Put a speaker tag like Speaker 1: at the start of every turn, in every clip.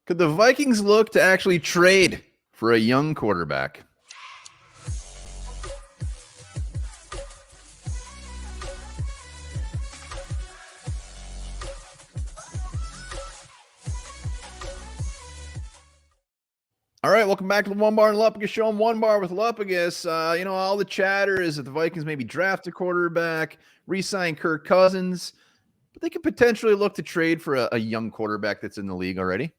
Speaker 1: Could the Vikings look to actually trade for a young quarterback? All right, welcome back to the Onebar and Lupagus show. I'm Onebar with Lupagus. All the chatter is that the Vikings maybe draft a quarterback, re-sign Kirk Cousins, but they could potentially look to trade for a young quarterback that's in the league already.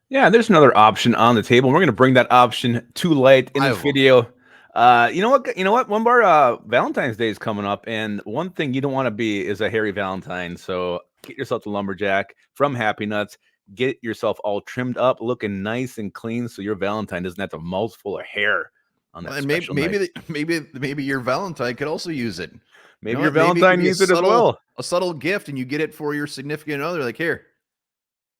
Speaker 2: Yeah, there's another option on the table. We're going to bring that option to light in this video. You know what, Onebar, Valentine's Day is coming up, and one thing you don't want to be is a hairy Valentine. So get yourself the Lumberjack from Happy Nuts. Get yourself all trimmed up, looking nice and clean, so your Valentine doesn't have a mouthful of hair on that. And
Speaker 1: maybe your Valentine could also use it.
Speaker 2: Maybe your Valentine needs it as well.
Speaker 1: A subtle gift, and you get it for your significant other. Like, here,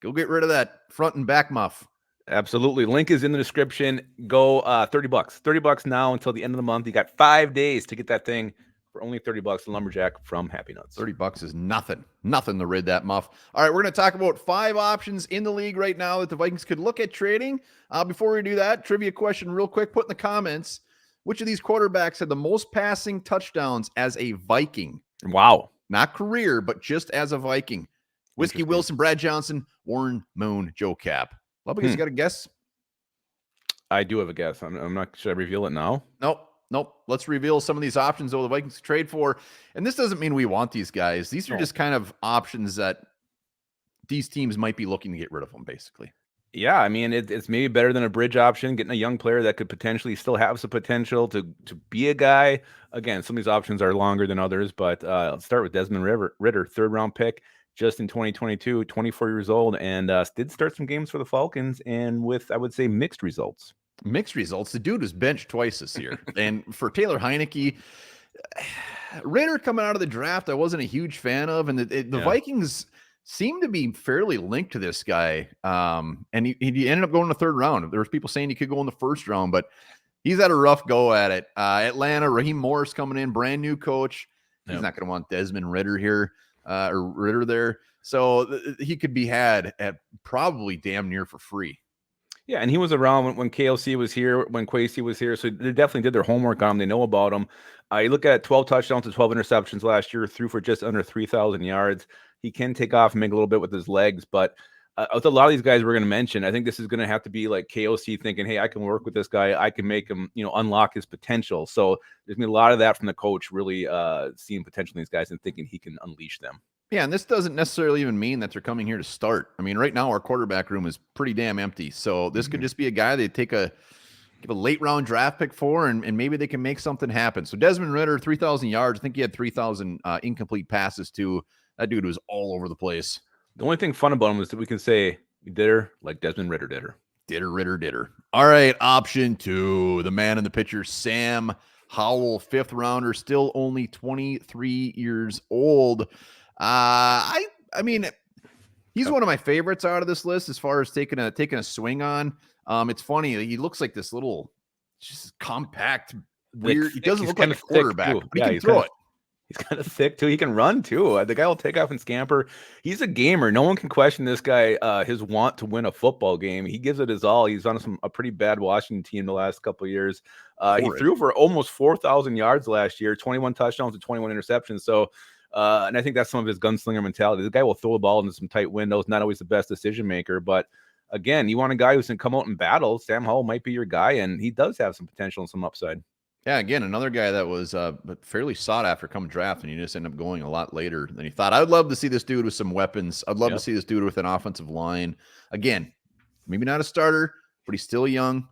Speaker 1: go get rid of that front and back muff.
Speaker 2: Absolutely. Link is in the description. Go $30. $30 now until the end of the month. You got 5 days to get that thing for only $30. The Lumberjack from Happy Nuts.
Speaker 1: $30 is nothing to rid that muff. All right, we're going to talk about 5 options in the league right now that the Vikings could look at trading. Before we do that, trivia question real quick. Put in the comments, which of these quarterbacks had the most passing touchdowns as a Viking?
Speaker 2: Wow.
Speaker 1: Not career, but just as a Viking. Whiskey Wilson, Brad Johnson, Warren Moon, Joe Cap. Lupagus, you got a guess?
Speaker 2: I do have a guess. I'm not. Should I reveal it now?
Speaker 1: Nope. Let's reveal some of these options though the Vikings trade for. And this doesn't mean we want these guys. These are just kind of options that these teams might be looking to get rid of them, basically.
Speaker 2: Yeah, I mean, it's maybe better than a bridge option, getting a young player that could potentially still have some potential to be a guy. Again, some of these options are longer than others, but let's start with Desmond Ritter, 3rd-round pick. Just in 2022, 24 years old, and did start some games for the Falcons, and with, I would say, mixed results.
Speaker 1: The dude was benched twice this year. And for Taylor Heineke, Ritter coming out of the draft, I wasn't a huge fan of. And the Vikings seem to be fairly linked to this guy. And he ended up going in the 3rd round. There was people saying he could go in the 1st round, but he's had a rough go at it. Atlanta, Raheem Morris coming in, brand new coach. He's not going to want Desmond Ritter here. Or Ritter there. So he could be had at probably damn near for free.
Speaker 2: Yeah, and he was around when KLC was here, when Kwesi was here. So they definitely did their homework on him. They know about him. You look at 12 touchdowns to 12 interceptions last year, threw for just under 3,000 yards. He can take off and make a little bit with his legs, but with a lot of these guys we're going to mention, I think this is going to have to be like KOC thinking, hey, I can work with this guy. I can make him, unlock his potential. So there's going to be a lot of that from the coach really seeing potential in these guys and thinking he can unleash them.
Speaker 1: Yeah, and this doesn't necessarily even mean that they're coming here to start. I mean, right now our quarterback room is pretty damn empty. So this could just be a guy they give a late round draft pick for, and maybe they can make something happen. So Desmond Ritter, 3,000 yards. I think he had 3,000 incomplete passes too. That dude was all over the place.
Speaker 2: The only thing fun about him is that we can say we did her like Desmond Ritter did her.
Speaker 1: Ritter. All right, option 2, the man in the picture, Sam Howell, 5th rounder, still only 23 years old. I mean, he's one of my favorites out of this list as far as taking a swing on. It's funny. He looks like this little, just compact, weird. He doesn't look like a quarterback, but he can throw it.
Speaker 2: He's kind of thick too. He can run too. The guy will take off and scamper. He's a gamer. No one can question this guy, his want to win a football game. He gives it his all. He's on a pretty bad Washington team the last couple of years. He threw for almost 4,000 yards last year, 21 touchdowns and 21 interceptions. So, and I think that's some of his gunslinger mentality. The guy will throw the ball into some tight windows, not always the best decision maker. But again, you want a guy who can come out and battle. Sam Howell might be your guy, and he does have some potential and some upside.
Speaker 1: Yeah, again, another guy that was fairly sought after come draft, and he just ended up going a lot later than he thought. I'd love to see this dude with some weapons. I'd love to see this dude with an offensive line. Again, maybe not a starter, but he's still young.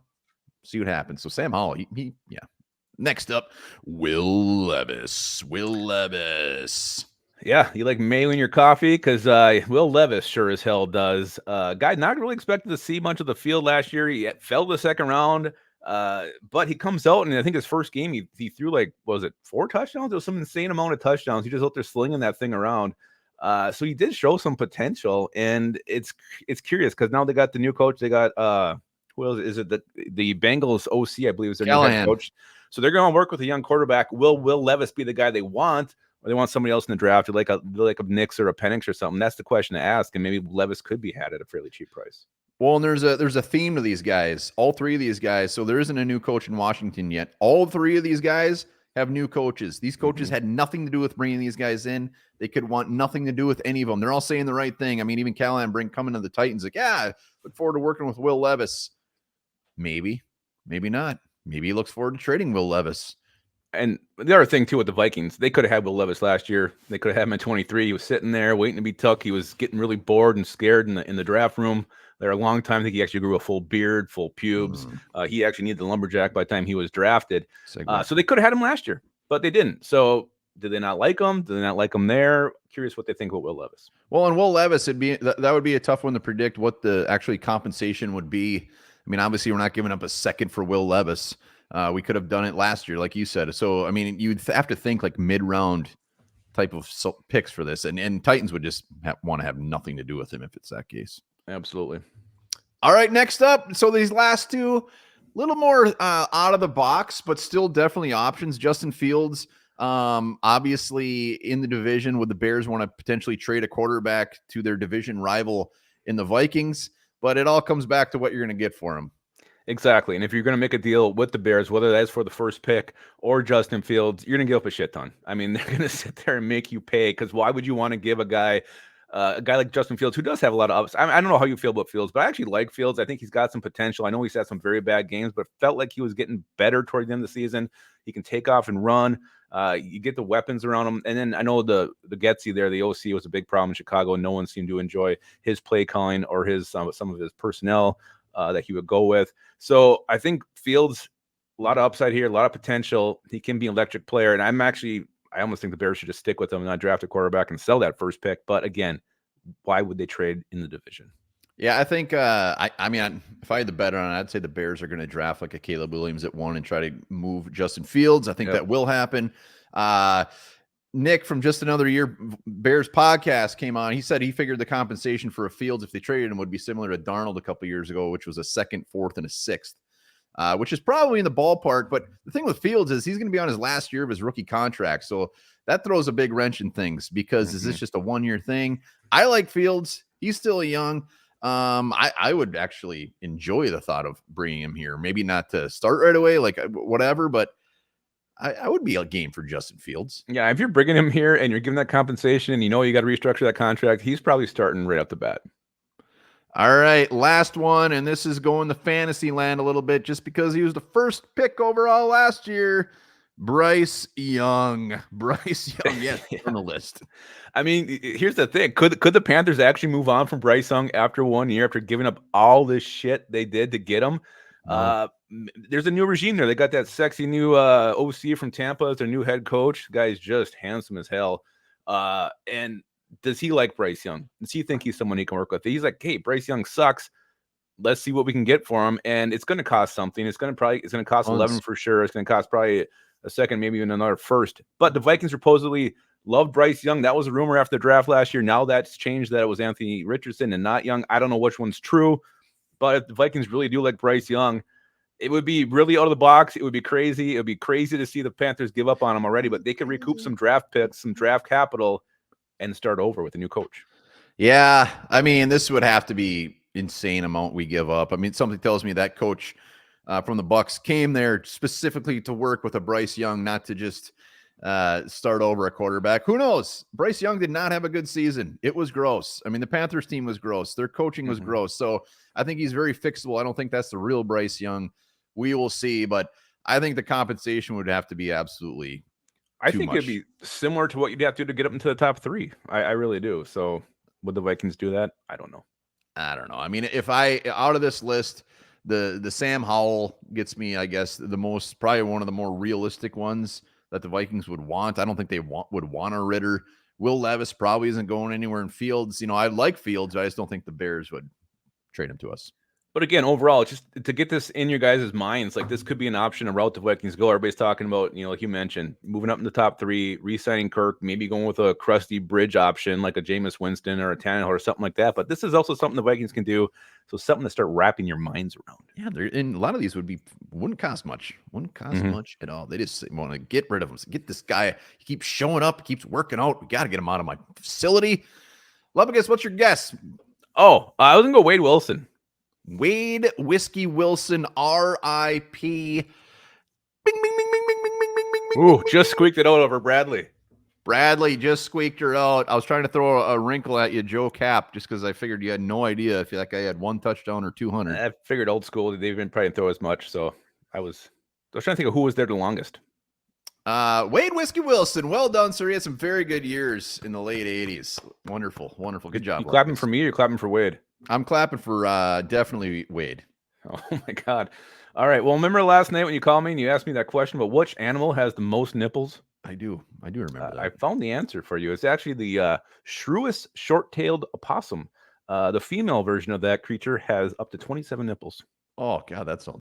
Speaker 1: See what happens. So Sam Howell, yeah. Next up, Will Levis.
Speaker 2: Yeah, you like mayo in your coffee? Because Will Levis sure as hell does. Guy not really expected to see much of the field last year. He fell to the 2nd round. But he comes out, and I think his first game, he threw like, was it 4 touchdowns? It was some insane amount of touchdowns. He just out there slinging that thing around. So he did show some potential, and it's curious because now they got the new coach. They got who else is it? The Bengals OC, I believe, is their new head coach. So they're going to work with a young quarterback. Will Levis be the guy they want, or they want somebody else in the draft, or like a Nix or a Penix or something? That's the question to ask, and maybe Levis could be had at a fairly cheap price.
Speaker 1: Well, and there's a theme to these guys. All three of these guys. So there isn't a new coach in Washington yet. All three of these guys have new coaches. These coaches had nothing to do with bringing these guys in. They could want nothing to do with any of them. They're all saying the right thing. I mean, even Callahan Brink coming to the Titans, like, yeah, look forward to working with Will Levis. Maybe not. Maybe he looks forward to trading Will Levis.
Speaker 2: And the other thing, too, with the Vikings, they could have had Will Levis last year. They could have had him in 23. He was sitting there waiting to be took. He was getting really bored and scared in the draft room there a long time. I think he actually grew a full beard, full pubes. He actually needed the lumberjack by the time he was drafted. So they could have had him last year, but they didn't. So did they not like him? Did they not like him there? Curious what they think about Will Levis.
Speaker 1: Well, and Will Levis, that would be a tough one to predict what the actually compensation would be. I mean, obviously, we're not giving up a second for Will Levis. We could have done it last year, like you said. So, I mean, you'd have to think like mid-round type of picks for this. And Titans would just want to have nothing to do with him if it's that case.
Speaker 2: Absolutely.
Speaker 1: All right, next up. So these last two, a little more out of the box, but still definitely options. Justin Fields, obviously in the division, would the Bears want to potentially trade a quarterback to their division rival in the Vikings? But it all comes back to what you're going to get for him.
Speaker 2: Exactly. And if you're going to make a deal with the Bears, whether that's for the first pick or Justin Fields, you're going to give up a shit ton. I mean, they're going to sit there and make you pay, because why would you want to give a guy like Justin Fields, who does have a lot of ups? I don't know how you feel about Fields, but I actually like Fields. I think he's got some potential. I know he's had some very bad games, but felt like he was getting better toward the end of the season. He can take off and run. You get the weapons around him. And then I know the Getsy there, the OC, was a big problem in Chicago. No one seemed to enjoy his play calling or his some of his personnel that he would go with. So I think Fields, a lot of upside here, a lot of potential. He can be an electric player. And I almost think the Bears should just stick with him and not draft a quarterback and sell that first pick. But again, why would they trade in the division?
Speaker 1: Yeah, I think, I mean, if I had to bet on it, I'd say the Bears are going to draft like a Caleb Williams at 1 and try to move Justin Fields. I think that will happen. Nick from Just Another Year Bears podcast came on. He said he figured the compensation for a Fields, if they traded him, would be similar to Darnold a couple years ago, which was a 2nd, 4th, and a 6th, which is probably in the ballpark. But the thing with Fields is he's going to be on his last year of his rookie contract. So that throws a big wrench in things, because is this just a 1-year thing? I like Fields. He's still young. I would actually enjoy the thought of bringing him here. Maybe not to start right away, like whatever, but I would be a game for Justin Fields.
Speaker 2: Yeah, if you're bringing him here and you're giving that compensation and you know you got to restructure that contract, he's probably starting right off the bat.
Speaker 1: All right, last one, and this is going to fantasy land a little bit just because he was the first pick overall last year. Bryce Young. Yes, on the list.
Speaker 2: I mean, here's the thing. Could the Panthers actually move on from Bryce Young after 1 year, after giving up all this shit they did to get him? No. There's a new regime there. They got that sexy new OC from Tampa as their new head coach. The guy's just handsome as hell. And does he like Bryce Young? Does he think he's someone he can work with? He's like, hey, Bryce Young sucks. Let's see what we can get for him. And it's going to cost something. It's going to cost 11 for sure. It's going to cost probably a second, maybe even another first. But the Vikings supposedly loved Bryce Young. That was a rumor after the draft last year. Now that's changed, that it was Anthony Richardson and not Young. I don't know which one's true. But if the Vikings really do like Bryce Young, it would be really out of the box. It would be crazy. It would be crazy to see the Panthers give up on him already, but they could recoup some draft picks, some draft capital, and start over with a new coach.
Speaker 1: Yeah, I mean, this would have to be insane amount we give up. I mean, something tells me that coach from the Bucs came there specifically to work with a Bryce Young, not to just start over a quarterback. Who knows? Bryce Young did not have a good season. It was gross. I mean, the Panthers team was gross. Their coaching was gross. So I think he's very fixable. I don't think that's the real Bryce Young. We will see, but I think the compensation would have to be absolutely
Speaker 2: I think it'd be similar to what you'd have to do to get up into the top 3. I really do. So would the Vikings do that? I don't know.
Speaker 1: I mean, if out of this list, the Sam Howell gets me, I guess, probably one of the more realistic ones that the Vikings would want. I don't think they would want a Ritter. Will Levis probably isn't going anywhere in Fields. I like Fields, but I just don't think the Bears would trade him to us.
Speaker 2: But again, overall, just to get this in your guys' minds, like this could be an option, a route the Vikings go. Everybody's talking about, like you mentioned, moving up in the top 3, re-signing Kirk, maybe going with a crusty bridge option like a Jameis Winston or a Tannehill or something like that. But this is also something the Vikings can do. So something to start wrapping your minds around.
Speaker 1: Yeah, and a lot of these wouldn't cost much. Wouldn't cost much at all. They just want to get rid of him. So get this guy. He keeps showing up. He keeps working out. We got to get him out of my facility. Lupagus, what's your guess?
Speaker 2: Oh, I was going to go Wade Wilson.
Speaker 1: Wade Whiskey Wilson, R.I.P. Bing, bing, bing, bing, bing, bing, bing, bing, bing,
Speaker 2: Ooh,
Speaker 1: bing,
Speaker 2: just
Speaker 1: bing.
Speaker 2: squeaked it out over Bradley.
Speaker 1: Bradley just squeaked her out. I was trying to throw a wrinkle at you, Joe Cap, just because I figured you had no idea if that guy had 1 touchdown or 200.
Speaker 2: I figured old school. They didn't probably throw as much, so I was trying to think of who was there the longest.
Speaker 1: Wade Whiskey Wilson, well done, sir. He had some very good years in the late 80s. Wonderful, wonderful. Good job.
Speaker 2: You clapping for me or you're clapping for Wade?
Speaker 1: I'm clapping for definitely Wade.
Speaker 2: Oh my God. All right. Well, remember last night when you called me and you asked me that question about which animal has the most nipples?
Speaker 1: I do remember that.
Speaker 2: I found the answer for you. It's actually the shrewish short-tailed opossum. The female version of that creature has up to 27 nipples.
Speaker 1: Oh God, that sounds